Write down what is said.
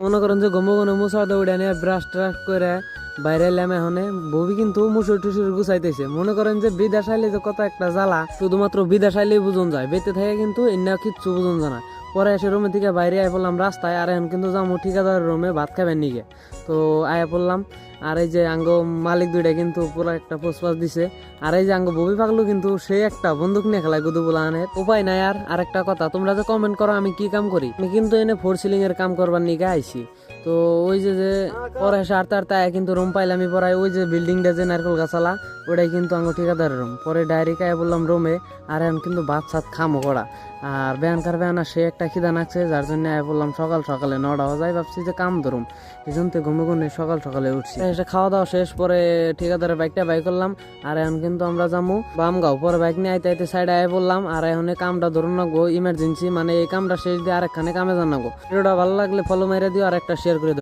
মনে করেন যে ঘুমো ঘুমো মুছা দৌড়ে নিয়ে ব্রাশ ট্রাশ করে বাইরে এলাম। এখন ববি কিন্তু মুসুর টুসুর গুছাইতেছে। মনে করেন যে বিদেশ আইলে যে কত একটা জ্বালা, শুধুমাত্র বিদেশ আইলেই বুঝন যায়, বেঁচে থাকে কিন্তু এনে কিচ্ছু বুঝন যায় না। পরে এসে রুমে থেকে বাইরে আয় পড়লাম রাস্তায়। আর এখন কিন্তু যাবো ঠিকাদারের রুমে ভাত খাবেন নিকে। তো আয়া পড়লাম। আর এই যে আঙ্গ মালিক দুইটা কিন্তু পুরো একটা পোষপাস দিছে। আর এই যে আঙ্গ ববি পাগলু কিন্তু সে একটা বন্দুক নিয়ে খেলায় গুদু বলানের উপায় নাই। আর একটা কথা, তোমরা যে কমেন্ট করো আমি কি কাম করি, আমি কিন্তু এনে ফোর সিলিং এর কাম করবার নিকে আইছি। তো ওই যে পরে সারতে আরতে কিন্তু রুম পাইলাম। আমি পরে ওই যে বিল্ডিংটা যে নারকেল গাছালা ওটাই কিন্তু আঙ্গ ঠিকাদারের রুম। পরে ডাইরেক্ট আয় বললাম রুমে। আর এখন কিন্তু ভাত সাত খামো করা। আর বেয়ানকার বেয়ানা সে একটা খিদা নাকছে, যার জন্য আয় বললাম সকাল সকালে 9টা বাজায় ভাবছি যে কাম ধরুম। এই জন্য ঘুমে ঘুমে সকাল সকালে উঠছি। এসে খাওয়া দাওয়া শেষ, পরে ঠিকাদারের বাইকটা বাই করলাম। আর এখন কিন্তু আমরা যাবো বামগাঁও। পরে বাইক নিয়ে আইতে আইতে সাইডে আয় বললাম। আর এখন কামটা ধরুন নাগবো ইমার্জেন্সি, মানে এই কামটা শেষ দিয়ে আরেকখানে কামে জানাবো। ভিডিওটা ভালো লাগলে ফলো মেরে দিও আর একটা শেয়ার করে দিও।